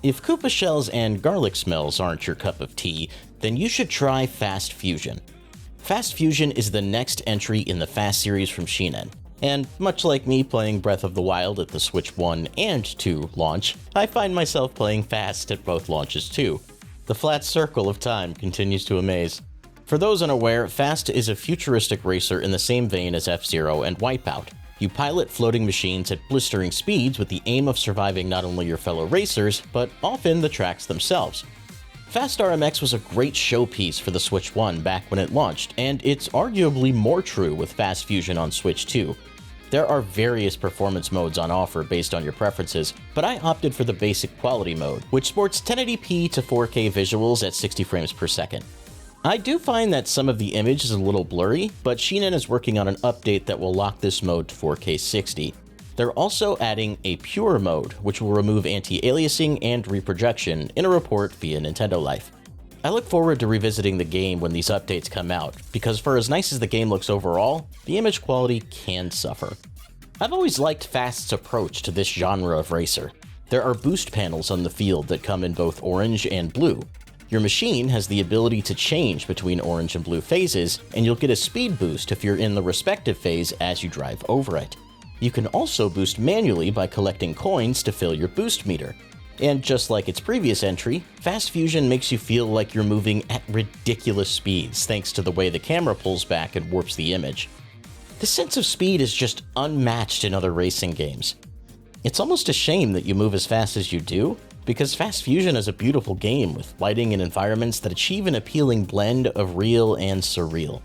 If Koopa shells and garlic smells aren't your cup of tea, then you should try Fast Fusion. Fast Fusion is the next entry in the Fast series from Shinen, and much like me playing Breath of the Wild at the Switch 1 and 2 launch, I find myself playing Fast at both launches too. The flat circle of time continues to amaze. For those unaware, Fast is a futuristic racer in the same vein as F-Zero and Wipeout. You pilot floating machines at blistering speeds with the aim of surviving not only your fellow racers, but often the tracks themselves. Fast RMX was a great showpiece for the Switch 1 back when it launched, and it's arguably more true with Fast Fusion on Switch 2. There are various performance modes on offer based on your preferences, but I opted for the basic quality mode, which sports 1080p to 4K visuals at 60 frames per second. I do find that some of the image is a little blurry, but Shinen is working on an update that will lock this mode to 4K 60. They're also adding a pure mode, which will remove anti-aliasing and reprojection in a report via Nintendo Life. I look forward to revisiting the game when these updates come out, because for as nice as the game looks overall, the image quality can suffer. I've always liked Fast's approach to this genre of racer. There are boost panels on the field that come in both orange and blue. Your machine has the ability to change between orange and blue phases, and you'll get a speed boost if you're in the respective phase as you drive over it. You can also boost manually by collecting coins to fill your boost meter. And just like its previous entry, Fast Fusion makes you feel like you're moving at ridiculous speeds thanks to the way the camera pulls back and warps the image. The sense of speed is just unmatched in other racing games. It's almost a shame that you move as fast as you do, because Fast Fusion is a beautiful game with lighting and environments that achieve an appealing blend of real and surreal.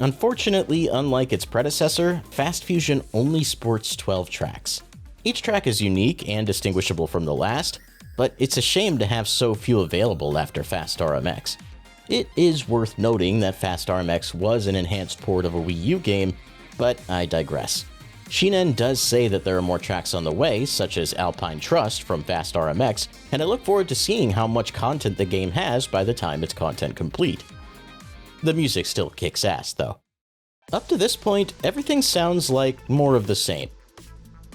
Unfortunately, unlike its predecessor, Fast Fusion only sports 12 tracks. Each track is unique and distinguishable from the last, but it's a shame to have so few available after Fast RMX. It is worth noting that Fast RMX was an enhanced port of a Wii U game, but I digress. Shinen does say that there are more tracks on the way, such as Alpine Trust from Fast RMX, and I look forward to seeing how much content the game has by the time it's content complete. The music still kicks ass, though. Up to this point, everything sounds like more of the same.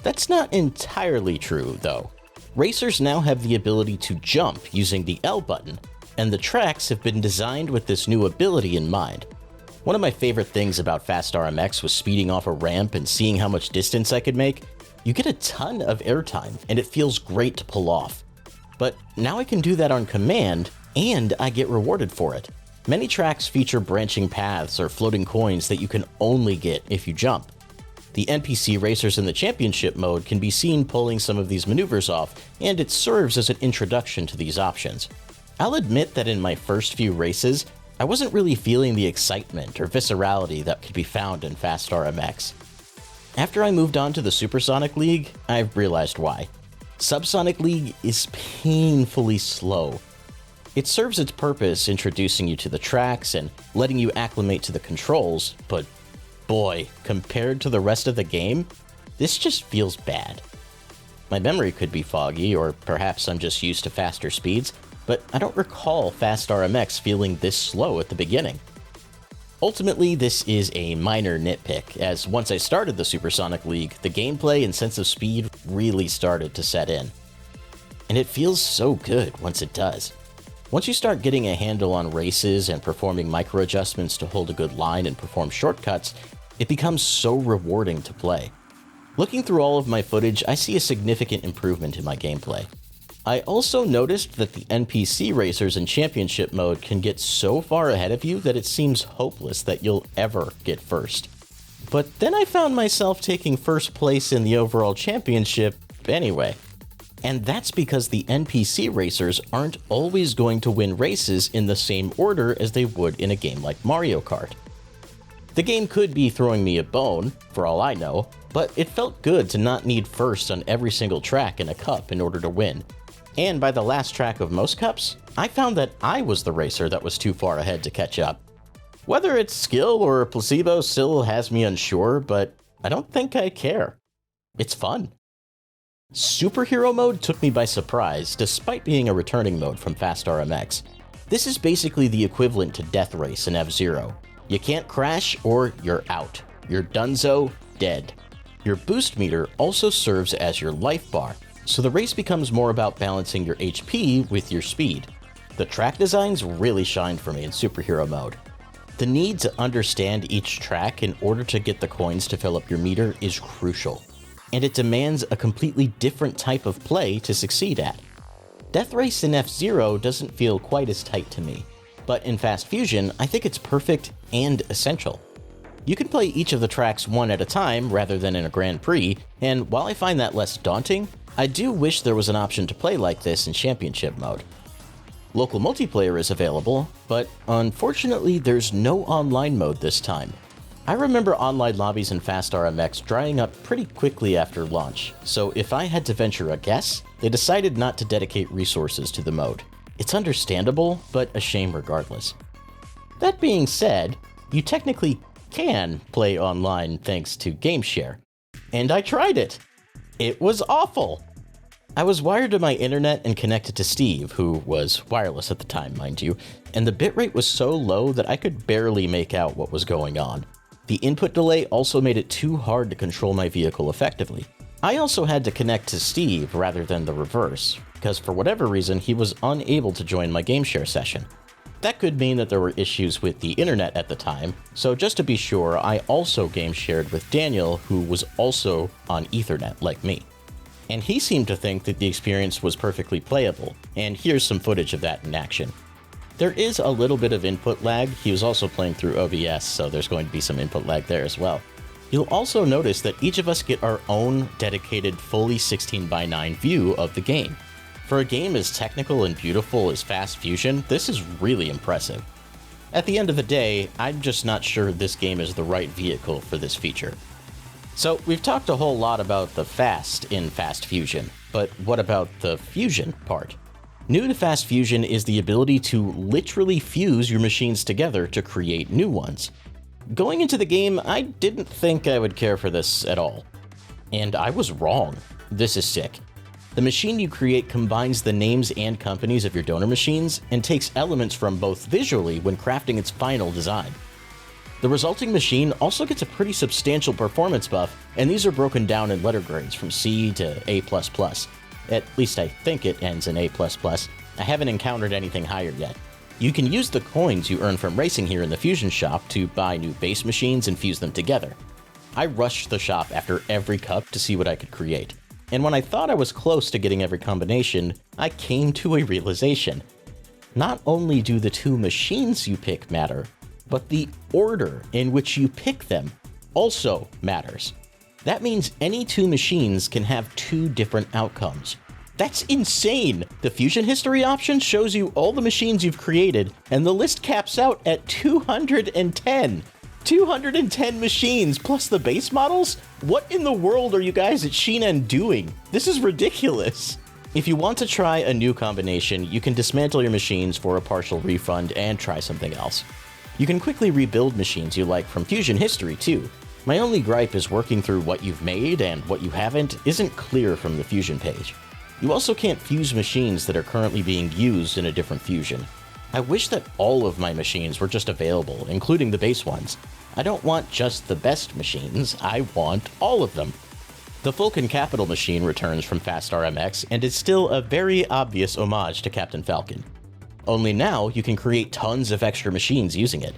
That's not entirely true, though. Racers now have the ability to jump using the L button, and the tracks have been designed with this new ability in mind. One of my favorite things about Fast RMX was speeding off a ramp and seeing how much distance I could make. You get a ton of airtime, and it feels great to pull off. But now I can do that on command, and I get rewarded for it. Many tracks feature branching paths or floating coins that you can only get if you jump. The NPC racers in the championship mode can be seen pulling some of these maneuvers off, and it serves as an introduction to these options. I'll admit that in my first few races, I wasn't really feeling the excitement or viscerality that could be found in Fast RMX. After I moved on to the Supersonic League, I realized why. Subsonic League is painfully slow. It serves its purpose introducing you to the tracks and letting you acclimate to the controls, but boy, compared to the rest of the game, this just feels bad. My memory could be foggy, or perhaps I'm just used to faster speeds, but I don't recall Fast RMX feeling this slow at the beginning. Ultimately, this is a minor nitpick, as once I started the Supersonic League, the gameplay and sense of speed really started to set in. And it feels so good once it does. Once you start getting a handle on races and performing micro-adjustments to hold a good line and perform shortcuts, it becomes so rewarding to play. Looking through all of my footage, I see a significant improvement in my gameplay. I also noticed that the NPC racers in championship mode can get so far ahead of you that it seems hopeless that you'll ever get first. But then I found myself taking first place in the overall championship anyway. And that's because the NPC racers aren't always going to win races in the same order as they would in a game like Mario Kart. The game could be throwing me a bone, for all I know, but it felt good to not need first on every single track in a cup in order to win. And by the last track of most cups, I found that I was the racer that was too far ahead to catch up. Whether it's skill or placebo still has me unsure, but I don't think I care. It's fun. Superhero mode took me by surprise, despite being a returning mode from Fast RMX. This is basically the equivalent to Death Race in F-Zero. You can't crash or you're out. You're donezo, dead. Your boost meter also serves as your life bar. so the race becomes more about balancing your HP with your speed. The track designs really shined for me in superhero mode. The need to understand each track in order to get the coins to fill up your meter is crucial, and it demands a completely different type of play to succeed at. Death Race in F-Zero doesn't feel quite as tight to me, but in Fast Fusion, I think it's perfect and essential. You can play each of the tracks one at a time rather than in a Grand Prix, and while I find that less daunting, I do wish there was an option to play like this in Championship mode. Local multiplayer is available, but unfortunately there's no online mode this time. I remember online lobbies in Fast RMX drying up pretty quickly after launch, so if I had to venture a guess, they decided not to dedicate resources to the mode. It's understandable, but a shame regardless. That being said, you technically can play online thanks to GameShare, and I tried it. It was awful. I was wired to my internet and connected to Steve, who was wireless at the time, mind you, and the bitrate was so low that I could barely make out what was going on. The input delay also made it too hard to control my vehicle effectively. I also had to connect to Steve rather than the reverse, because for whatever reason he was unable to join my GameShare session. That could mean that there were issues with the internet at the time, so just to be sure, I also GameShared with Daniel, who was also on Ethernet like me. And he seemed to think that the experience was perfectly playable, and here's some footage of that in action. There is a little bit of input lag. He was also playing through OBS, so there's going to be some input lag there as well. You'll also notice that each of us get our own dedicated fully 16:9 view of the game. For a game as technical and beautiful as Fast Fusion, this is really impressive. At the end of the day, I'm just not sure this game is the right vehicle for this feature. So we've talked a whole lot about the fast in Fast Fusion, but what about the fusion part? New to Fast Fusion is the ability to literally fuse your machines together to create new ones. Going into the game, I didn't think I would care for this at all. And I was wrong. This is sick. The machine you create combines the names and companies of your donor machines and takes elements from both visually when crafting its final design. The resulting machine also gets a pretty substantial performance buff, and these are broken down in letter grades from C to A++. At least I think it ends in A++. I haven't encountered anything higher yet. You can use the coins you earn from racing here in the Fusion shop to buy new base machines and fuse them together. I rushed the shop after every cup to see what I could create. And when I thought I was close to getting every combination, I came to a realization. Not only do the two machines you pick matter, but the order in which you pick them also matters. That means any two machines can have two different outcomes. That's insane! The Fusion History option shows you all the machines you've created, and the list caps out at 210! 210 machines plus the base models? What in the world are you guys at Shinen doing? This is ridiculous! If you want to try a new combination, you can dismantle your machines for a partial refund and try something else. You can quickly rebuild machines you like from Fusion History too. My only gripe is working through what you've made and what you haven't isn't clear from the Fusion page. You also can't fuse machines that are currently being used in a different Fusion. I wish that all of my machines were just available, including the base ones. I don't want just the best machines, I want all of them. The Vulcan Capital machine returns from Fast RMX and is still a very obvious homage to Captain Falcon. Only now you can create tons of extra machines using it.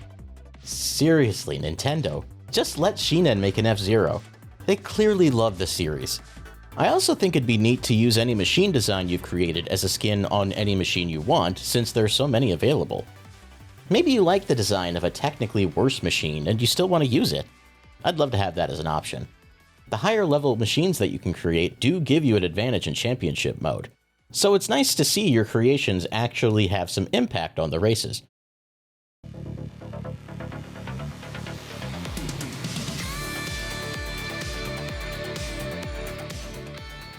Seriously, Nintendo, just let Shinen make an F-Zero. They clearly love the series. I also think it'd be neat to use any machine design you've created as a skin on any machine you want, since there's so many available. Maybe you like the design of a technically worse machine and you still want to use it. I'd love to have that as an option. The higher level machines that you can create do give you an advantage in championship mode, so it's nice to see your creations actually have some impact on the races.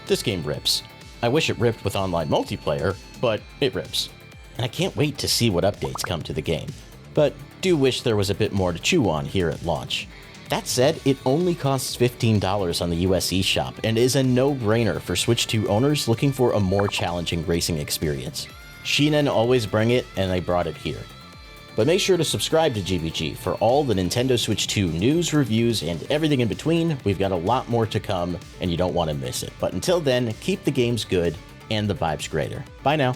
This game rips. I wish it ripped with online multiplayer, but it rips. And I can't wait to see what updates come to the game, but do wish there was a bit more to chew on here at launch. That said, it only costs $15 on the US eShop and is a no-brainer for Switch 2 owners looking for a more challenging racing experience. Shinen always bring it, and they brought it here. But make sure to subscribe to GBG for all the Nintendo Switch 2 news, reviews, and everything in between. We've got a lot more to come, and you don't want to miss it. But until then, keep the games good and the vibes greater. Bye now.